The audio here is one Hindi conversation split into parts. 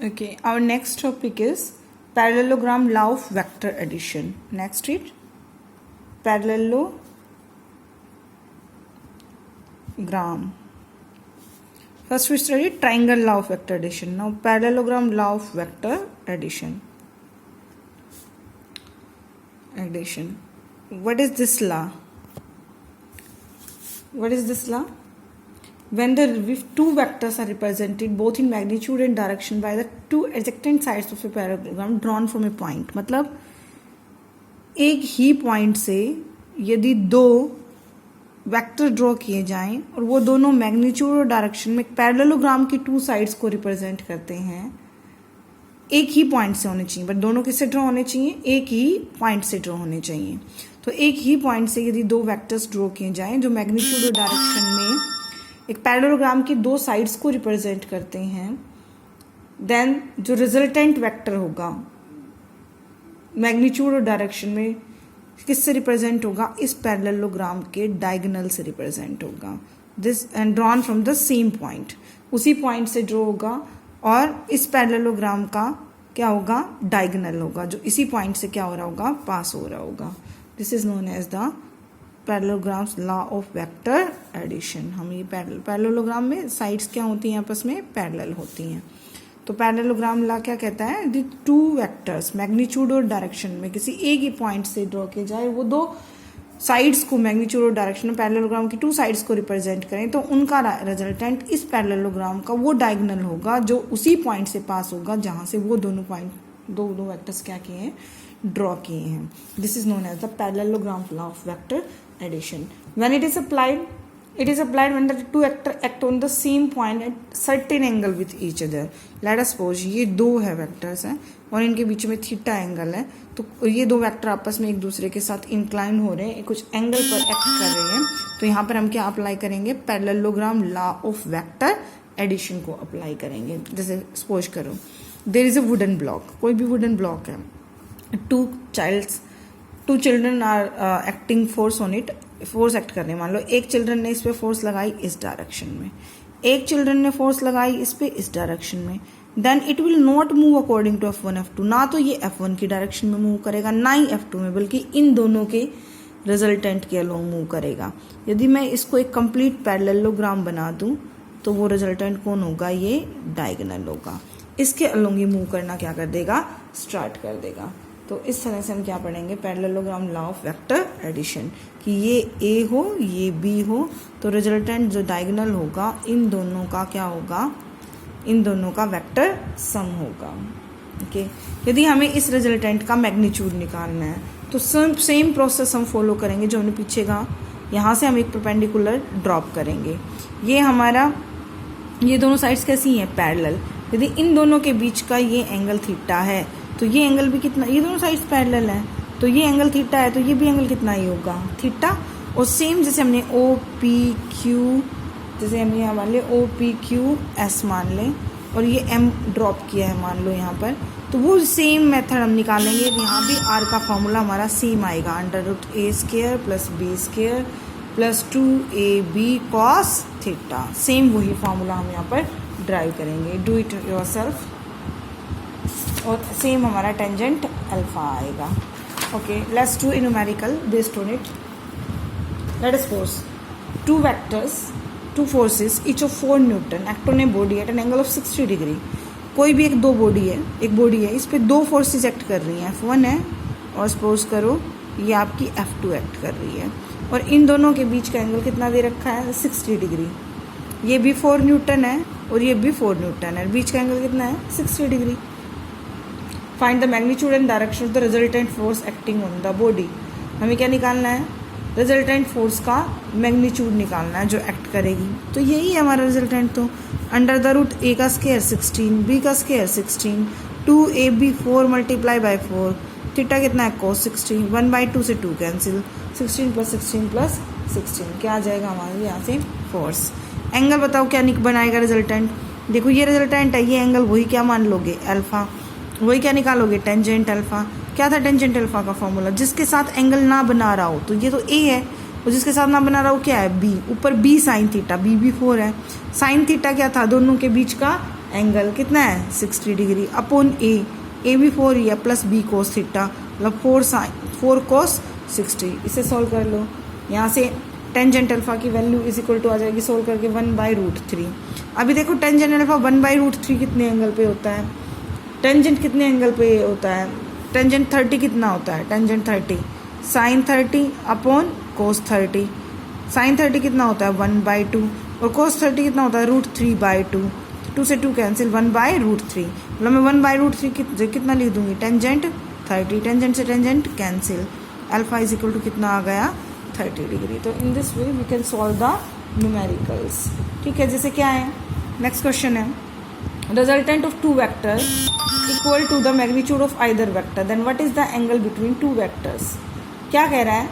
Okay, our next topic is parallelogram law of vector addition. Next read. Parallelogram. First we study triangle law of vector addition. Now parallelogram law of vector addition. What is this law? What is this law? When the two vectors are represented both in magnitude and direction by the two adjacent sides of a parallelogram drawn from a point. मतलब एक ही पॉइंट से यदि दो वेक्टर ड्रॉ किए जाएं और वो दोनों मैग्नीट्यूड और डायरेक्शन में पैरेललोग्राम की टू साइड्स को रिप्रेजेंट करते हैं, एक ही पॉइंट से होने चाहिए, बट दोनों किससे ड्रॉ होने चाहिए? एक ही पॉइंट से ड्रॉ होने चाहिए. तो एक ही पॉइंट से यदि दो वेक्टर्स ड्रॉ किए जाएं जो मैग्नीट्यूड और डायरेक्शन में एक पैरेललोग्राम की दो साइड्स को रिप्रेजेंट करते हैं, देन जो रिजल्टेंट वेक्टर होगा मैग्नीट्यूड और डायरेक्शन में किससे रिप्रेजेंट होगा? इस पैरेललोग्राम के डायगोनल से रिप्रेजेंट होगा. This and drawn from the same point, उसी पॉइंट से ड्रॉ होगा और इस पैरेललोग्राम का क्या होगा? डायगोनल होगा, जो इसी पॉइंट से क्या हो रहा होगा? पास हो रहा होगा. This is known as the parallelograms law of vector addition. हम ये पैरेललोग्राम में साइड्स क्या होती हैं? आपस में पैरेलल होती हैं. तो पैरेललोग्राम लॉ क्या कहता है? द टू वेक्टर्स मैग्नीट्यूड और डायरेक्शन में किसी एक ही पॉइंट से ड्रॉ किए जाए, वो दो साइड्स को मैग्नीट्यूड और डायरेक्शन में पैरेललोग्राम की टू साइड्स को रिप्रेजेंट करें, तो उनका रिजल्टेंट इस पैरेललोग्राम का वो डायगोनल होगा जो उसी पॉइंट से पास होगा जहां से वो दोनों पॉइंट दो वेक्टर्स क्या किए हैं? ड्रॉ किए हैं. This is known as the parallelogram law of vector addition. When it is applied when the two vectors act on the same point at certain angle with each other. Let us suppose ये दो है वेक्टर्स हैं और इनके बीच में थीटा एंगल है, तो ये दो वेक्टर आपस में एक दूसरे के साथ इंक्लाइन हो रहे हैं, कुछ एंगल पर एक्ट कर रहे हैं. तो यहाँ पर हम क्या अप्लाई करेंगे? Parallelogram law of vector addition को अप्लाई करेंगे. जैसे सपोज करो there is a wooden block, कोई भी वुडन ब्लॉक है, two children are acting force on it, force act करने. मान लो एक चिल्ड्रन ने इस पे फोर्स लगाई इस डायरेक्शन में, एक चिल्ड्रन ने फोर्स लगाई इस पे इस डायरेक्शन में, then it will not move according to F1 F2. ना तो ये F1 की डायरेक्शन में मूव करेगा ना ही F2 में, बल्कि इन दोनों के रिजल्टेंट के अलोंग मूव करेगा. यदि मैं इसको एक कंप्लीट पैरेललोग्राम बना दूं तो वो रिजल्टेंट कौन होगा? ये डायगोनल होगा. इसके अलोंग ही मूव करना क्या कर देगा? स्टार्ट कर देगा. तो इस तरह से हम क्या पढ़ेंगे? Parallelogram law of vector addition, कि ये ए हो ये बी हो, तो रिजल्टेंट जो डायगोनल होगा इन दोनों का क्या होगा? इन दोनों का वेक्टर सम होगा. ओके. यदि हमें इस रिजल्टेंट का मैग्नीट्यूड निकालना है तो सेम प्रोसेस हम फॉलो करेंगे जो हमने पीछे का. यहाँ से हम एक परपेंडिकुलर ड्रॉप करेंगे. ये दोनों साइड्स कैसी हैं? पैरेलल. यदि इन दोनों के बीच का ये एंगल थीटा है तो ये एंगल भी कितना? ये दोनों साइड्स पैरेलल है तो ये एंगल थीटा है, तो ये भी एंगल कितना ही होगा? थीटा. और सेम जैसे हमने ओ पी क्यू, जैसे हम यहाँ मान ले ओ पी क्यू एस मान लें और ये एम ड्रॉप किया है मान लो यहाँ पर, तो वो सेम मेथड हम निकालेंगे. यहाँ भी आर का फॉर्मूला हमारा सेम आएगा, √a² + b² + 2ab cos theta. Same वही फॉर्मूला हम यहाँ पर ड्राइव करेंगे. Do it yourself. और सेम हमारा टेंजेंट अल्फा आएगा. Okay, let's do a numerical based on it. Let us suppose two vectors, two forces each of 4 Newton act on a body at an angle of 60 degree. कोई भी एक बॉडी है, इस पे दो फोर्सेस एक्ट कर रही हैं, F1 है और सपोज करो ये आपकी F2 एक्ट कर रही है, और इन दोनों के बीच का एंगल कितना दे रखा है? 60 डिग्री. ये भी 4 न्यूटन है और ये भी 4 न्यूटन है, बीच का एंगल कितना है? 60 degree. Find the magnitude and direction of the resultant force acting on the body. हमें क्या निकालना है? रिजल्टेंट फोर्स का मैग्नीट्यूड निकालना है जो एक्ट करेगी. तो यही है हमारा रिजल्टेंट. तो √a² 16, b² 16, 2ab 4 × 4, थीटा कितना है? cos 60. 1/2 से 2 कैंसिल, 16 + 16 + 16 क्या आ जाएगा हमारे यहाँ से? फोर्स. एंगल बताओ क्या बनाएगा रिजल्टेंट? देखो ये रिजल्टेंट है, ये एंगल वही क्या मान लोगे? अल्फा. वही क्या निकालोगे? Tangent alpha. क्या था टेंजेंट अल्फा का फॉर्मूला? जिसके साथ एंगल ना बना रहा हो, तो ये तो ए है, और जिसके साथ ना बना रहा हो क्या है? बी. ऊपर बी साइन थीटा, बी भी 4 है. साइन थीटा क्या था? दोनों के बीच का एंगल कितना है 60 डिग्री अपॉन ए भी 4 ही है प्लस बी कोस थीटा मतलब 4 कोस 60। इसे सॉल्व कर लो। यहाँ से टेंजेंट अल्फा की वैल्यू इज इक्वल टू आ जाएगी सॉल्व करके 1/√3। अभी देखो टेंजेंट अल्फा 1/√3 कितने एंगल पे होता है, टेंजेंट कितने एंगल पे होता है, टेंजेंट 30 कितना होता है, tangent 30 sine 30 upon cos 30। Sine 30 कितना होता है 1/2 और कोस 30 कितना होता है √3/2। 2 से 2 कैंसिल 1/√3 मतलब मैं 1/√3 कितना लिख दूंगी टेंजेंट 30, टेंजेंट से tangent cancel, alpha is equal to कितना आ गया 30 डिग्री। तो in this way we can solve the numericals. ठीक है, जैसे क्या है नेक्स्ट क्वेश्चन है resultant of 2 vectors equal to the magnitude of either vector then what is the angle between 2 vectors. क्या कह रहा है,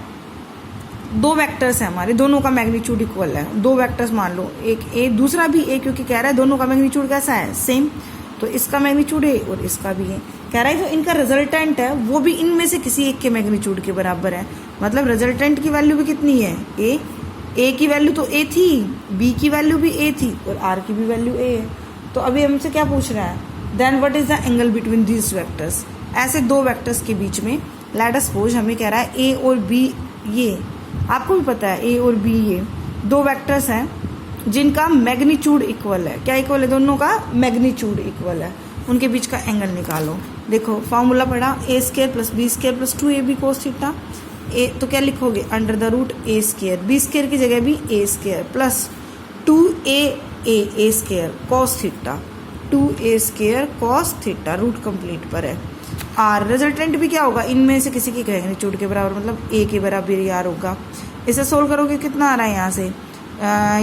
2 वेक्टर्स है हमारे, दोनों का मैग्नीट्यूड इक्वल है। 2 वेक्टर्स मान लो, एक ए दूसरा भी ए, क्योंकि कह रहा है दोनों का मैग्नीट्यूड कैसा है सेम, तो इसका मैग्नीट्यूड ए और इसका भी है। कह रहा है जो इनका रिजल्टेंट है वो भी इनमें से किसी एक के मैग्नीट्यूड के बराबर है। मतलब रिजल्टेंट की वैल्यू भी कितनी है ए की वैल्यू तो ए थी, बी की वैल्यू भी ए थी और आर की भी वैल्यू ए है। तो अभी हमसे क्या पूछ रहा है, then what is the angle between these vectors. ऐसे 2 वेक्टर्स के बीच में लेट अस सपोज हमें कह रहा है ए और बी, ये आपको भी पता है ए और बी ये 2 वेक्टर्स हैं जिनका मैग्नीट्यूड इक्वल है। क्या इक्वल है, दोनों का मैग्नीट्यूड इक्वल है, उनके बीच का एंगल निकालो। देखो फॉर्मूला पढ़ा a² + b² + 2ab cos theta. ए तो क्या लिखोगे √a², b² की जगह भी a² plus 2a cos theta, 2a² cos theta root complete पर है। आर रिजल्टेंट भी क्या होगा, इनमें से किसी की मैग्नीट्यूड के बराबर मतलब ए के बराबर आर होगा। इसे सोल्व करोगे कितना आ रहा है यहाँ से,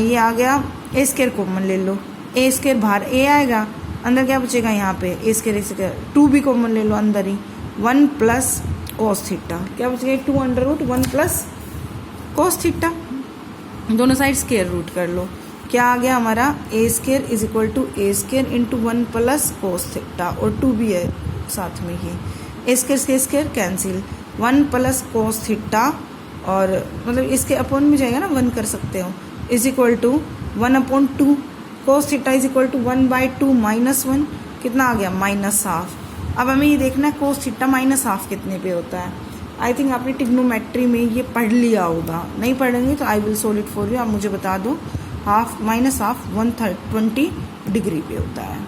ये आ गया a² कॉमन ले लो, a² बाहर ए आएगा, अंदर क्या बचेगा यहाँ पे a², 2 भी कॉमन ले लो अंदर ही, 1 + cos थीटा, क्या बचेगा 2√1 + cos थीटा, दोनों साइड स्क्वायर रूट कर लो। क्या आ गया हमारा a² = a² × 1 + cos थीटा और 2 भी है साथ में ही, a² से स्क्वायर कैंसिल, 1 + cos थीटा और मतलब इसके अपॉन में जाएगा ना 1 कर सकते हो, is equal to 1/2 cos theta is equal to 1/2 -1 कितना आ गया -½ अब हमें ये देखना है cos थीटा -½ कितने पे होता है। आई थिंक आपने ट्रिग्नोमेट्री में ये पढ़ लिया होगा, नहीं पढ़ेंगे तो I will solve it for you. आप मुझे बता दो ½ -½ 120 डिग्री पे होता है।